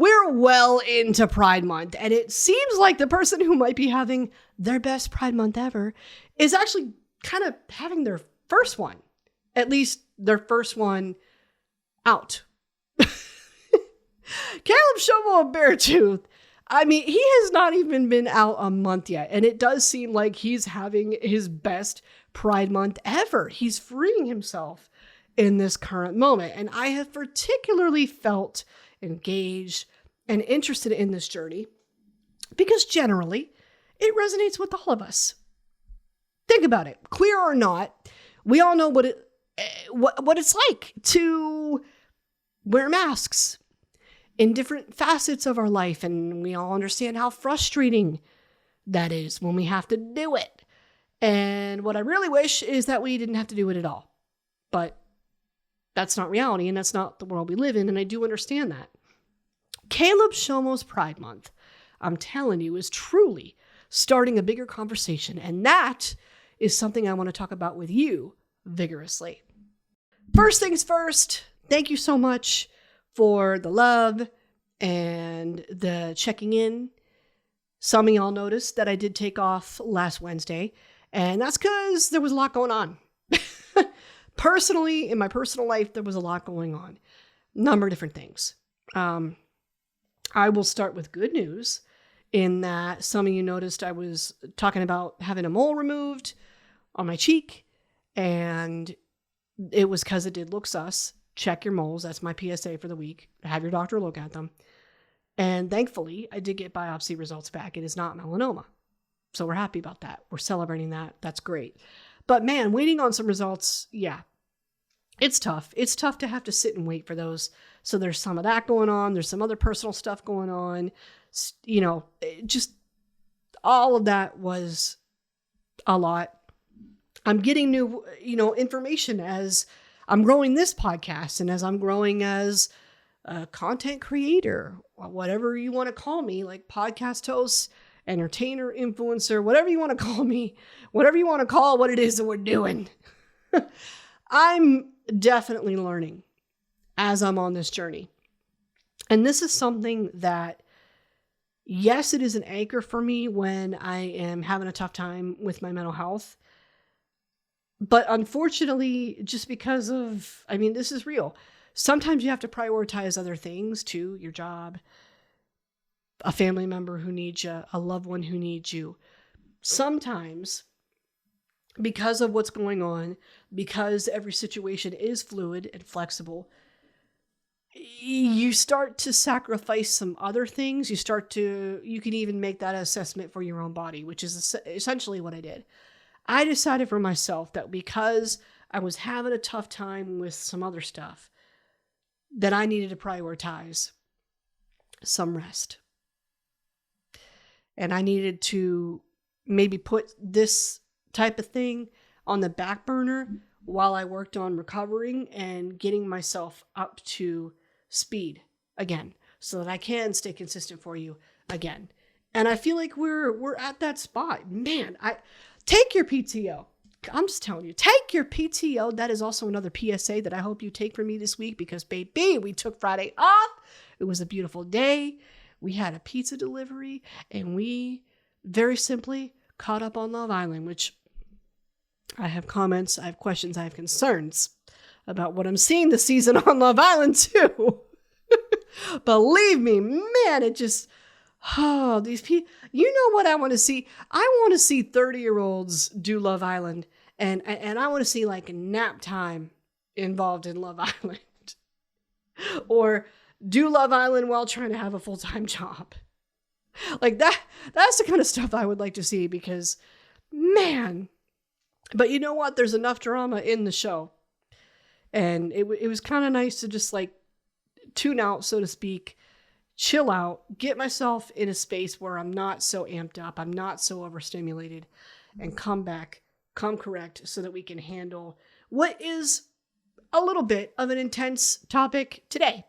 we're well into Pride Month, and it seems like the person who might be having their best Pride Month ever is actually kind of having their first one, at least their first one out. Caleb Shomo of Beartooth, I mean, he has not even been out a month yet, and it does seem like he's having his best Pride Month ever. He's freeing himself in this current moment, and I have particularly felt engaged and interested in this journey because generally it resonates with all of us. Think about it. Queer or not, we all know what it's like to wear masks in different facets of our life, and we all understand how frustrating that is when we have to do it. And what I really wish is that we didn't have to do it at all. But that's not reality, and that's not the world we live in, and I do understand that. Caleb Shomo's Pride Month, I'm telling you, is truly starting a bigger conversation, and that is something I want to talk about with you vigorously. First things first, thank you so much for the love and the checking in. Some of y'all noticed that I did take off last Wednesday, and that's because there was a lot going on. Personally, in my personal life, there was a lot going on. A number of different things. I will start with good news in that some of you noticed I was talking about having a mole removed on my cheek, and it was because it did look sus. Check your moles. That's my PSA for the week. Have your doctor look at them. And thankfully, I did get biopsy results back. It is not melanoma. So we're happy about that. We're celebrating that. That's great. But man, waiting on some results, yeah, it's tough. It's tough to have to sit and wait for those. So there's some of that going on. There's some other personal stuff going on. You know, just all of that was a lot. I'm getting new, information as I'm growing this podcast and as I'm growing as a content creator, or whatever you want to call me, like podcast host, entertainer, influencer, whatever you want to call me, whatever you want to call what it is that we're doing. I'm definitely learning as I'm on this journey. And this is something that, yes, it is an anchor for me when I am having a tough time with my mental health. But unfortunately, just because of, this is real. Sometimes you have to prioritize other things too, your job, a family member who needs you, a loved one who needs you. Sometimes, because of what's going on, because every situation is fluid and flexible, you start to sacrifice some other things. You can even make that assessment for your own body, which is essentially what I did. I decided for myself that because I was having a tough time with some other stuff, that I needed to prioritize some rest. And I needed to maybe put this type of thing on the back burner while I worked on recovering and getting myself up to speed again so that I can stay consistent for you again. And I feel like we're at that spot. Man, take your PTO. I'm just telling you, take your PTO. That is also another PSA that I hope you take from me this week because, baby, we took Friday off. It was a beautiful day. We had a pizza delivery, and we very simply caught up on Love Island, which I have comments, I have questions, I have concerns about what I'm seeing this season on Love Island too. Believe me, man, it just... Oh, these people, you know what I want to see? I want to see 30-year-olds do Love Island, and I want to see like nap time involved in Love Island. Or do Love Island while trying to have a full-time job. Like that's the kind of stuff I would like to see because, man. But you know what? There's enough drama in the show. And it was kind of nice to just like tune out, so to speak, chill out, get myself in a space where I'm not so amped up, I'm not so overstimulated, and come correct so that we can handle what is a little bit of an intense topic today.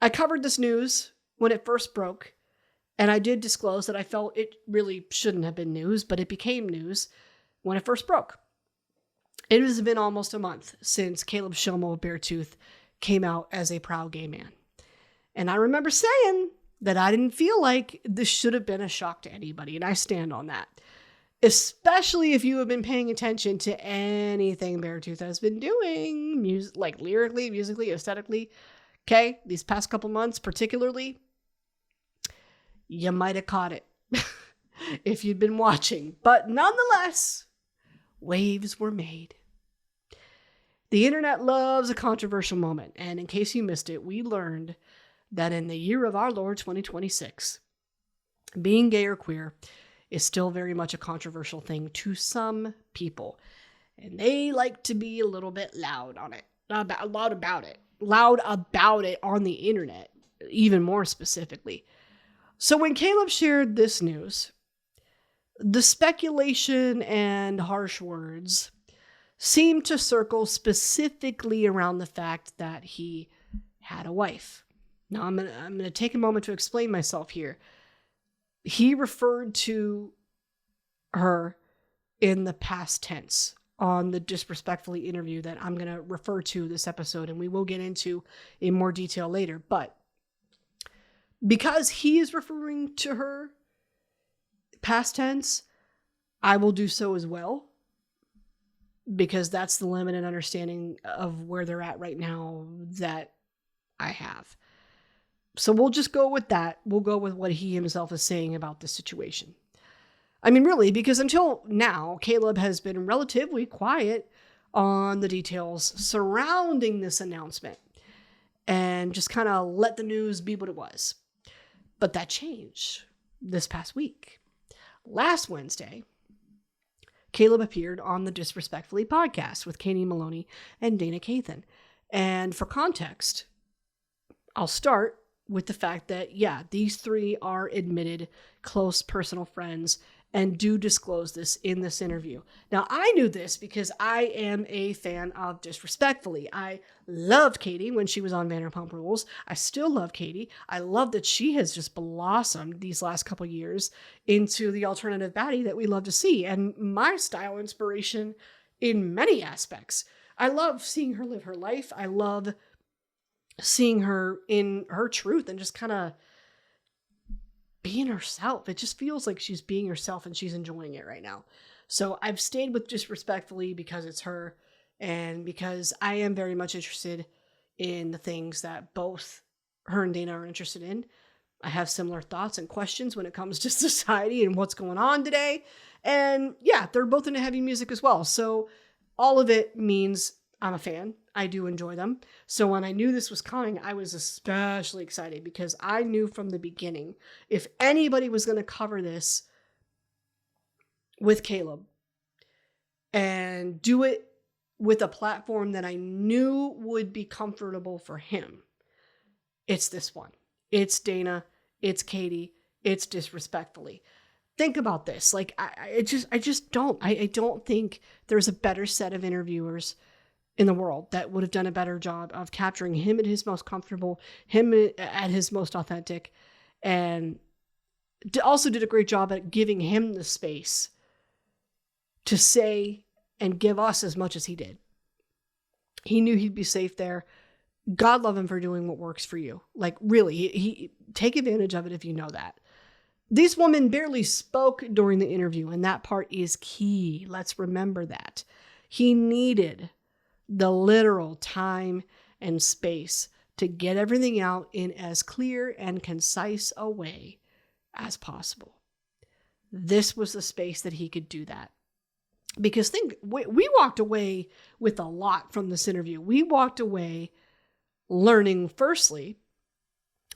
I covered this news when it first broke, and I did disclose that I felt it really shouldn't have been news, but it became news when it first broke. It has been almost a month since Caleb Shomo of Beartooth came out as a proud gay man. And I remember saying that I didn't feel like this should have been a shock to anybody. And I stand on that. Especially if you have been paying attention to anything Beartooth has been doing, like lyrically, musically, aesthetically. Okay, these past couple months particularly, you might have caught it if you'd been watching. But nonetheless, waves were made. The internet loves a controversial moment. And in case you missed it, we learned that in the year of our Lord 2026, being gay or queer is still very much a controversial thing to some people. And they like to be a little bit loud on it. Loud about it on the internet, even more specifically. So when Caleb shared this news, the speculation and harsh words seemed to circle specifically around the fact that he had a wife. Now I'm gonna take a moment to explain myself here. He referred to her in the past tense on the disrespectfully interview that I'm going to refer to this episode, and we will get into in more detail later. But because he is referring to her past tense, I will do so as well, because that's the limited understanding of where they're at right now that I have. So we'll just go with that. We'll go with what he himself is saying about this situation. I mean, really, because until now, Caleb has been relatively quiet on the details surrounding this announcement and just kind of let the news be what it was. But that changed this past week. Last Wednesday, Caleb appeared on the Disrespectfully podcast with Maloney and Dayna Kathan. And for context, I'll start with the fact that, yeah, these three are admitted close personal friends and do disclose this in this interview. Now, I knew this because I am a fan of Disrespectfully. I loved Katie when she was on Vanderpump Rules. I still love Katie. I love that she has just blossomed these last couple years into the alternative baddie that we love to see, and my style inspiration in many aspects. I love seeing her live her life. I love seeing her in her truth and just kind of being herself. It just feels like she's being herself and she's enjoying it right now. So I've stayed with Disrespectfully because it's her, and because I am very much interested in the things that both her and Dayna are interested in. I have similar thoughts and questions when it comes to society and what's going on today. And yeah, they're both into heavy music as well. So all of it means I'm a fan. I do enjoy them. So when I knew this was coming, I was especially excited because I knew from the beginning, if anybody was going to cover this with Caleb and do it with a platform that I knew would be comfortable for him, it's this one. It's Dayna, it's Katie, it's Disrespectfully. Think about this. Like, I don't think there's a better set of interviewers in the world that would have done a better job of capturing him at his most comfortable, him at his most authentic, and also did a great job at giving him the space to say and give us as much as he did. He knew he'd be safe there. God love him for doing what works for you. Like, really, he take advantage of it if you know that. This woman barely spoke during the interview, and that part is key. Let's remember that. He needed the literal time and space to get everything out in as clear and concise a way as possible. This was the space that he could do that. Because we walked away with a lot from this interview. We walked away learning, firstly,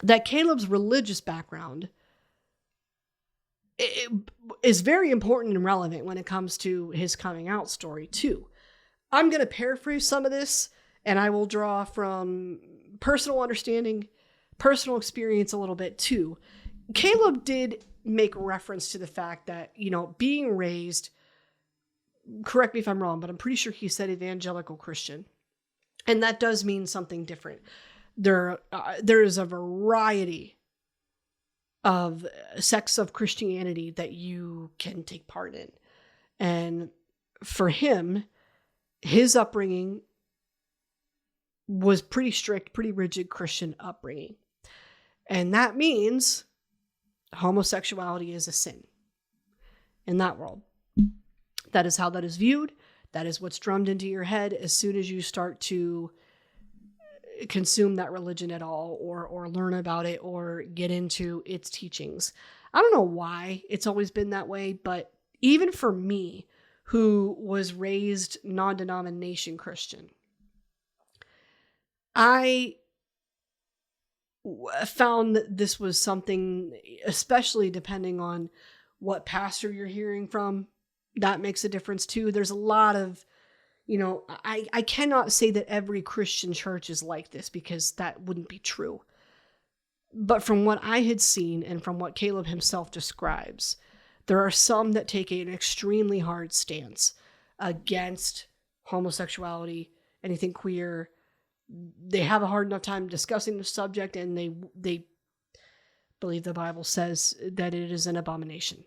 that Caleb's religious background is very important and relevant when it comes to his coming out story, too. I'm going to paraphrase some of this, and I will draw from personal understanding, personal experience a little bit, too. Caleb did make reference to the fact that, being raised, correct me if I'm wrong, but I'm pretty sure he said evangelical Christian. And that does mean something different. There is a variety of sects of Christianity that you can take part in. And for him, his upbringing was pretty strict, pretty rigid Christian upbringing. And that means homosexuality is a sin in that world. That is how that is viewed. That is what's drummed into your head as soon as you start to consume that religion at all, or learn about it, or get into its teachings. I don't know why it's always been that way, but even for me, who was raised non-denomination Christian, I found that this was something, especially depending on what pastor you're hearing from, that makes a difference too. There's a lot of, I cannot say that every Christian church is like this, because that wouldn't be true. But from what I had seen and from what Caleb himself describes, there are some that take an extremely hard stance against homosexuality, anything queer. They have a hard enough time discussing the subject, and they believe the Bible says that it is an abomination.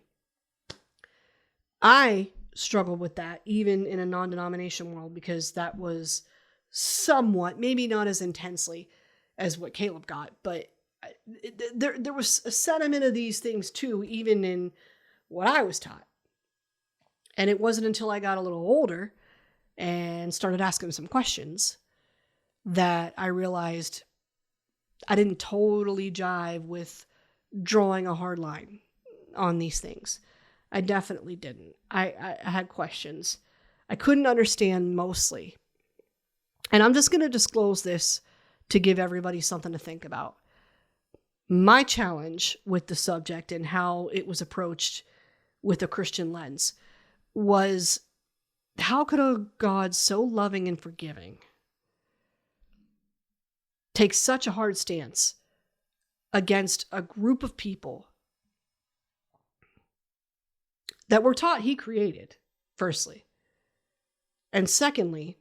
I struggle with that even in a non-denomination world, because that was somewhat, maybe not as intensely as what Caleb got, but there was a sentiment of these things too, even in what I was taught. And it wasn't until I got a little older and started asking some questions that I realized I didn't totally jive with drawing a hard line on these things. I definitely didn't. I had questions. I couldn't understand mostly. And I'm just going to disclose this to give everybody something to think about. My challenge with the subject and how it was approached with a Christian lens was, how could a God so loving and forgiving take such a hard stance against a group of people that we're taught he created, firstly. And secondly,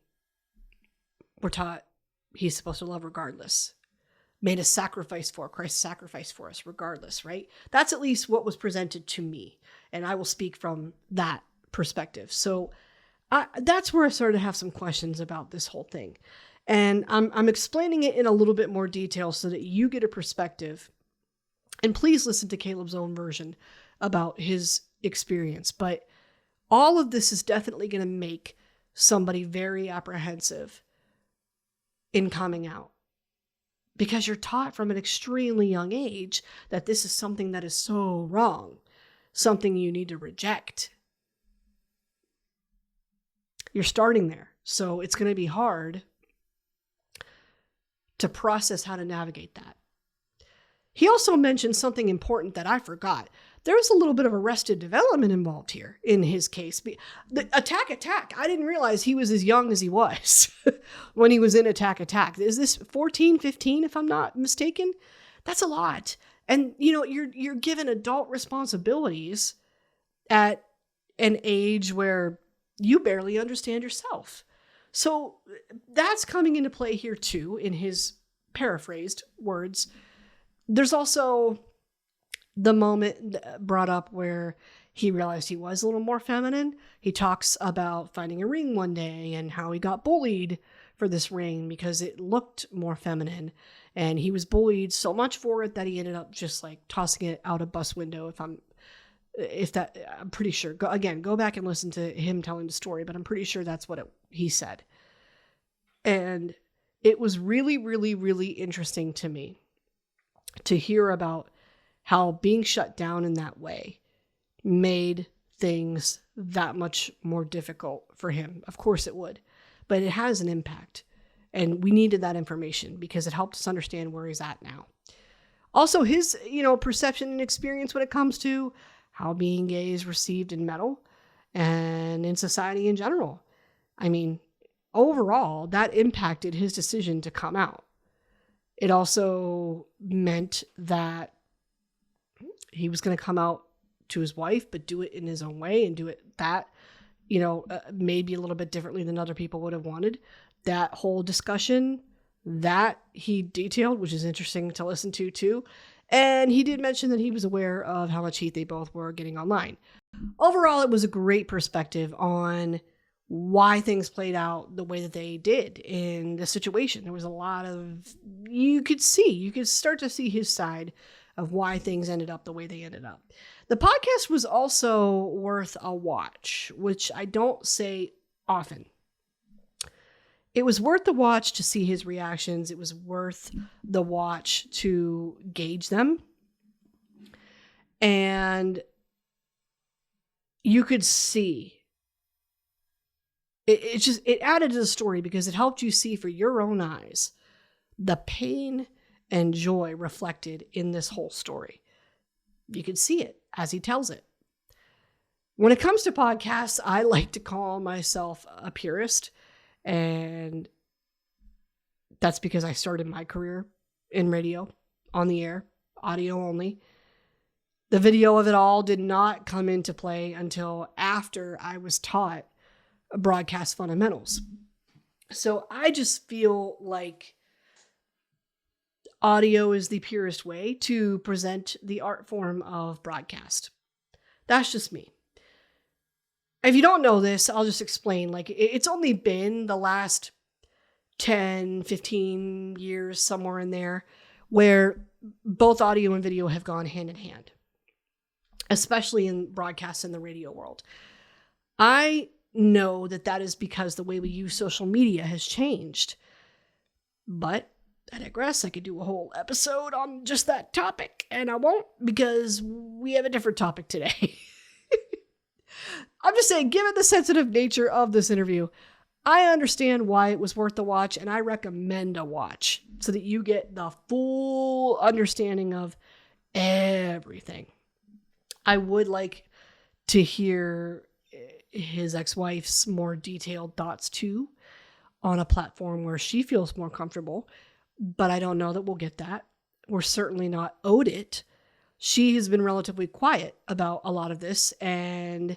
we're taught he's supposed to love regardless. Made a sacrifice for, Christ sacrificed for us regardless, right? That's at least what was presented to me. And I will speak from that perspective. So that's where I started to have some questions about this whole thing. And I'm explaining it in a little bit more detail so that you get a perspective. And please listen to Caleb's own version about his experience. But all of this is definitely going to make somebody very apprehensive in coming out, because you're taught from an extremely young age that this is something that is so wrong, something you need to reject. You're starting there. So it's going to be hard to process how to navigate that. He also mentioned something important that I forgot. There's a little bit of arrested development involved here in his case. The attack. I didn't realize he was as young as he was when he was in attack. Is this 14, 15, if I'm not mistaken? That's a lot. And, you're given adult responsibilities at an age where you barely understand yourself. So that's coming into play here too, in his paraphrased words. There's also the moment brought up where he realized he was a little more feminine. He talks about finding a ring one day and how he got bullied for this ring because it looked more feminine. And he was bullied so much for it that he ended up just like tossing it out a bus window. I'm pretty sure. Go back and listen to him telling the story, but I'm pretty sure that's what he said. And it was really, really, really interesting to me to hear about how being shut down in that way made things that much more difficult for him. Of course it would, but it has an impact. And we needed that information because it helped us understand where he's at now. Also, his, perception and experience when it comes to how being gay is received in metal and in society in general. I mean, overall, that impacted his decision to come out. It also meant that he was going to come out to his wife, but do it in his own way and do it that, maybe a little bit differently than other people would have wanted. That whole discussion that he detailed, which is interesting to listen to too. And he did mention that he was aware of how much heat they both were getting online. Overall, it was a great perspective on why things played out the way that they did in the situation. There was a lot of, you could start to see his side of why things ended up the way they ended up. The podcast was also worth a watch, which I don't say often. It was worth the watch to see his reactions. It was worth the watch to gauge them. And you could see it added to the story because it helped you see for your own eyes the pain and joy reflected in this whole story. You could see it as he tells it. When it comes to podcasts, I like to call myself a purist, and that's because I started my career in radio, on the air, audio only. The video of it all did not come into play until after I was taught broadcast fundamentals. So I just feel like audio is the purest way to present the art form of broadcast. That's just me. If you don't know this, I'll just explain. Like, it's only been the last 10, 15 years, somewhere in there, where both audio and video have gone hand in hand, especially in broadcast in the radio world. I know that is because the way we use social media has changed. But I digress. I could do a whole episode on just that topic, and I won't because we have a different topic today. I'm just saying, given the sensitive nature of this interview, I understand why it was worth the watch, and I recommend a watch so that you get the full understanding of everything. I would like to hear his ex-wife's more detailed thoughts too on a platform where she feels more comfortable, but I don't know that we'll get that. We're certainly not owed it. She has been relatively quiet about a lot of this, and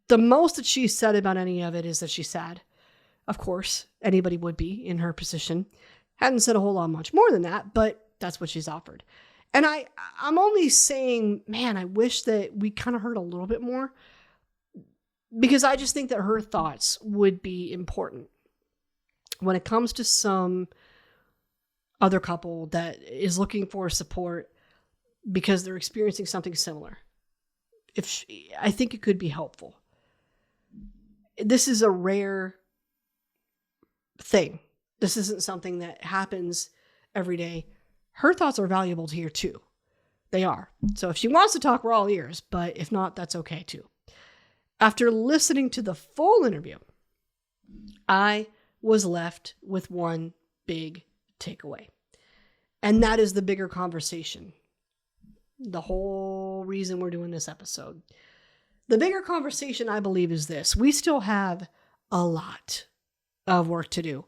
the most that she said about any of it is that she's sad. Of course, anybody would be in her position. Hadn't said a whole lot much more than that, but that's what she's offered. And I'm only saying, man, I wish that we kind of heard a little bit more, because I just think that her thoughts would be important when it comes to some other couple that is looking for support because they're experiencing something similar. I think it could be helpful. This is a rare thing. This isn't something that happens every day. Her thoughts are valuable to hear too. They are. So if she wants to talk, we're all ears, but if not, that's okay too. After listening to the full interview, I was left with one big takeaway. And that is the bigger conversation. The whole reason we're doing this episode. The bigger conversation, I believe, is this. We still have a lot of work to do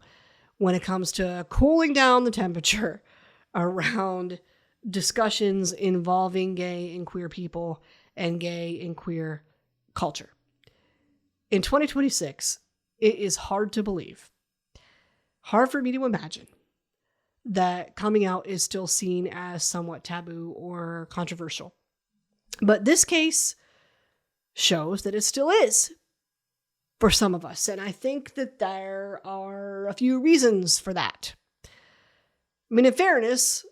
when it comes to cooling down the temperature around discussions involving gay and queer people and gay and queer culture. In 2026, it is hard to believe, hard for me to imagine, that coming out is still seen as somewhat taboo or controversial. But this case shows that it still is for some of us. And I think that there are a few reasons for that. I mean, in fairness,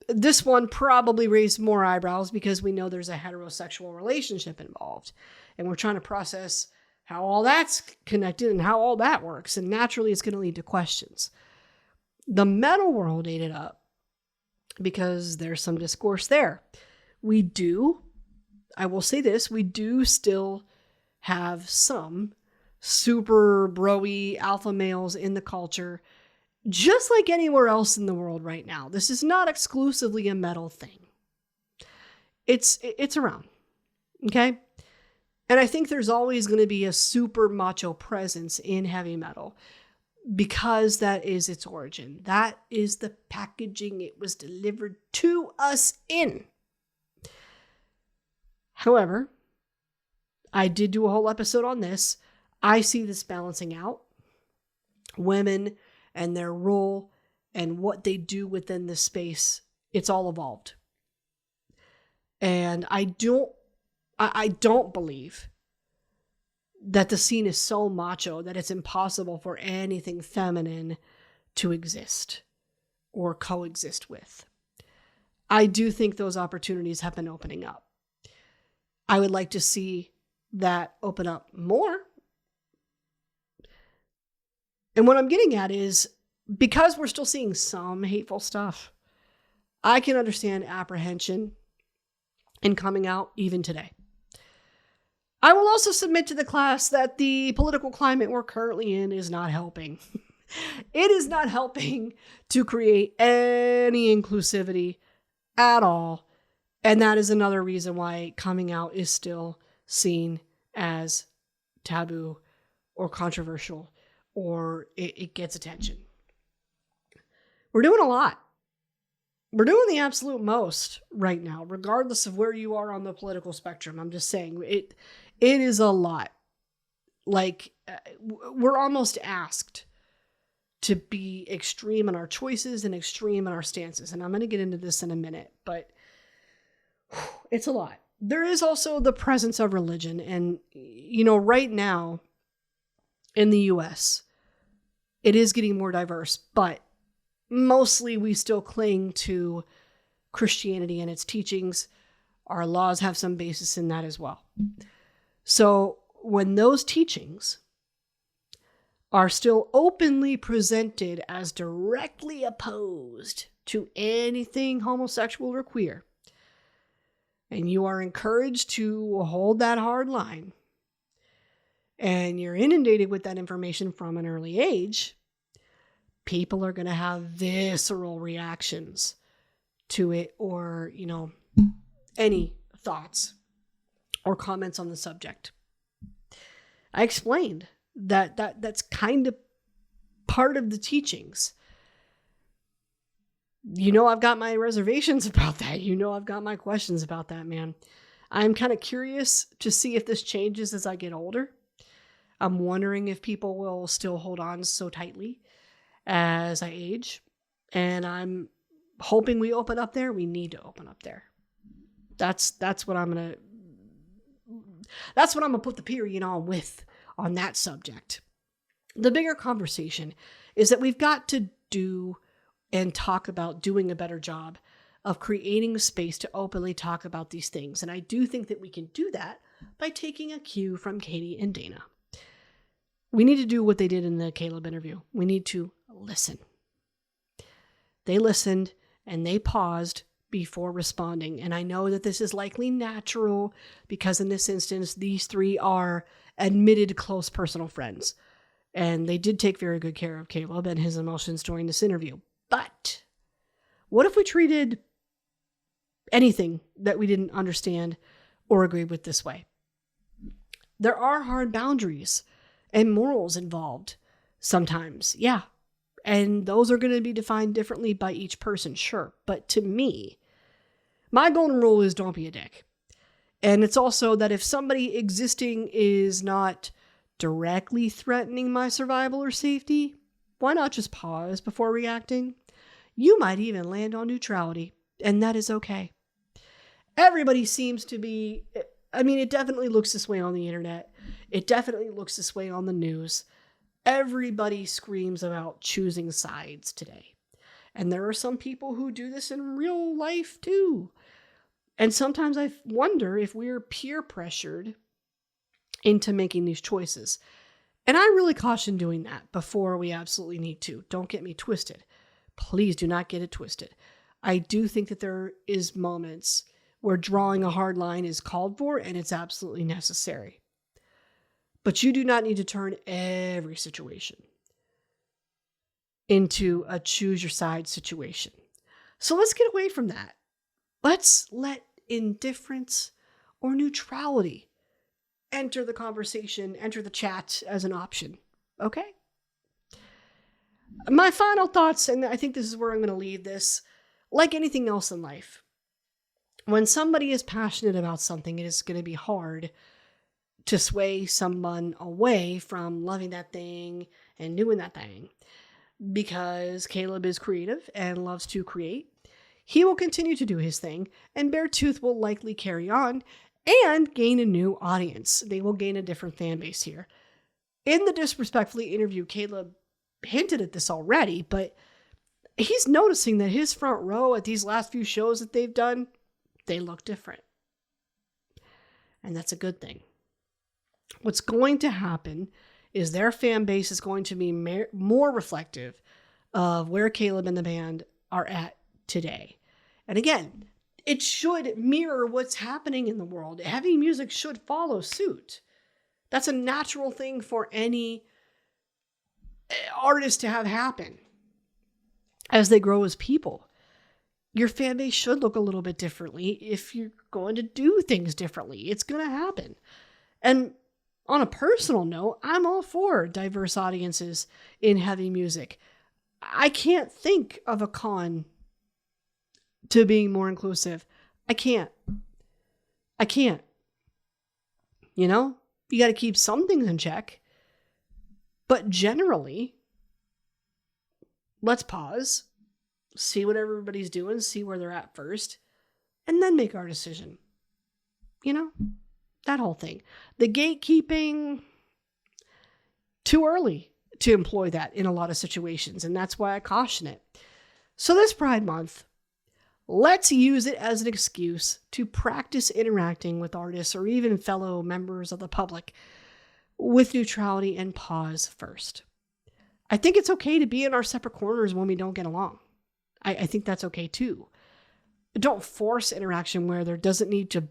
this one probably raised more eyebrows because we know there's a heterosexual relationship involved. And we're trying to process how all that's connected and how all that works. And naturally, it's going to lead to questions. The metal world ate it up because there's some discourse there. I will say this, we do still have some super bro-y alpha males in the culture, just like anywhere else in the world right now. This is not exclusively a metal thing. It's around, okay? And I think there's always going to be a super macho presence in heavy metal because that is its origin. That is the packaging it was delivered to us in. However, I did do a whole episode on this. I see this balancing out. Women and their role and what they do within this space, it's all evolved. And I don't believe that the scene is so macho that it's impossible for anything feminine to exist or coexist with. I do think those opportunities have been opening up. I would like to see that open up more. And what I'm getting at is, because we're still seeing some hateful stuff, I can understand apprehension in coming out even today. I will also submit to the class that the political climate we're currently in is not helping. It is not helping to create any inclusivity at all. And that is another reason why coming out is still seen as taboo or controversial, or it gets attention. We're doing a lot. We're doing the absolute most right now, regardless of where you are on the political spectrum. I'm just saying it is a lot. Like, we're almost asked to be extreme in our choices and extreme in our stances. And I'm going to get into this in a minute, but it's a lot. There is also the presence of religion. And, right now in the US, it is getting more diverse, but mostly we still cling to Christianity and its teachings. Our laws have some basis in that as well. So when those teachings are still openly presented as directly opposed to anything homosexual or queer, and you are encouraged to hold that hard line, and you're inundated with that information from an early age, people are going to have visceral reactions to it, or, any thoughts or comments on the subject. I explained that's kind of part of the teachings. I've got my reservations about that. I've got my questions about that, man. I'm kind of curious to see if this changes as I get older. I'm wondering if people will still hold on so tightly as I age. And I'm hoping we open up there. We need to open up there. That's what I'm going to put the period on that subject. The bigger conversation is that we've got to do and talk about doing a better job of creating a space to openly talk about these things. And I do think that we can do that by taking a cue from Katie and Dayna. We need to do what they did in the Caleb interview. We need to listen. They listened and they paused before responding. And I know that this is likely natural because in this instance, these three are admitted close personal friends. And they did take very good care of Caleb and his emotions during this interview. But what if we treated anything that we didn't understand or agree with this way? There are hard boundaries and morals involved sometimes, yeah. And those are going to be defined differently by each person, sure. But to me, my golden rule is don't be a dick. And it's also that if somebody existing is not directly threatening my survival or safety, why not just pause before reacting? You might even land on neutrality, and that is okay. Everybody seems to be, it definitely looks this way on the internet. It definitely looks this way on the news. Everybody screams about choosing sides today. And there are some people who do this in real life too. And sometimes I wonder if we're peer pressured into making these choices. And I really caution doing that before we absolutely need to. Don't get me twisted. Please do not get it twisted. I do think that there is moments where drawing a hard line is called for and it's absolutely necessary. But you do not need to turn every situation into a choose your side situation. So let's get away from that. Let's let indifference or neutrality enter the conversation, enter the chat as an option. Okay? My final thoughts, and I think this is where I'm going to leave this, like anything else in life, when somebody is passionate about something, it is going to be hard to sway someone away from loving that thing and doing that thing. Because Caleb is creative and loves to create, he will continue to do his thing, and Beartooth will likely carry on, and gain a new audience. They will gain a different fan base here. In the Disrespectfully interview, Caleb hinted at this already, but he's noticing that his front row at these last few shows that they've done, they look different. And that's a good thing. What's going to happen is their fan base is going to be more reflective of where Caleb and the band are at today. And again, it should mirror what's happening in the world. Heavy music should follow suit. That's a natural thing for any artist to have happen as they grow as people. Your fan base should look a little bit differently if you're going to do things differently. It's going to happen. And on a personal note, I'm all for diverse audiences in heavy music. I can't think of a con to being more inclusive. I can't. You know, you got to keep some things in check. But generally, let's pause, see what everybody's doing, see where they're at first, and then make our decision. You know, that whole thing. The gatekeeping, too early to employ that in a lot of situations, and that's why I caution it. So this Pride Month, let's use it as an excuse to practice interacting with artists or even fellow members of the public with neutrality and pause first. I think it's okay to be in our separate corners when we don't get along. I think that's okay too. Don't force interaction where there doesn't need to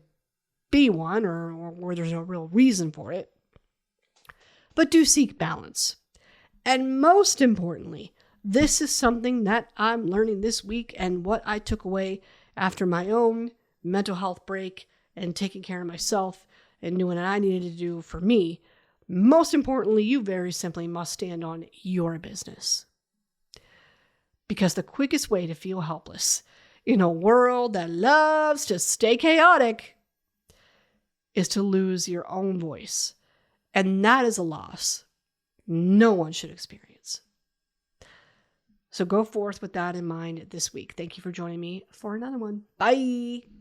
be one or where there's no real reason for it. But do seek balance. And most importantly, this is something that I'm learning this week and what I took away after my own mental health break and taking care of myself and doing what I needed to do for me. Most importantly, you very simply must stand on your business. Because the quickest way to feel helpless in a world that loves to stay chaotic is to lose your own voice. And that is a loss no one should experience. So go forth with that in mind this week. Thank you for joining me for another one. Bye.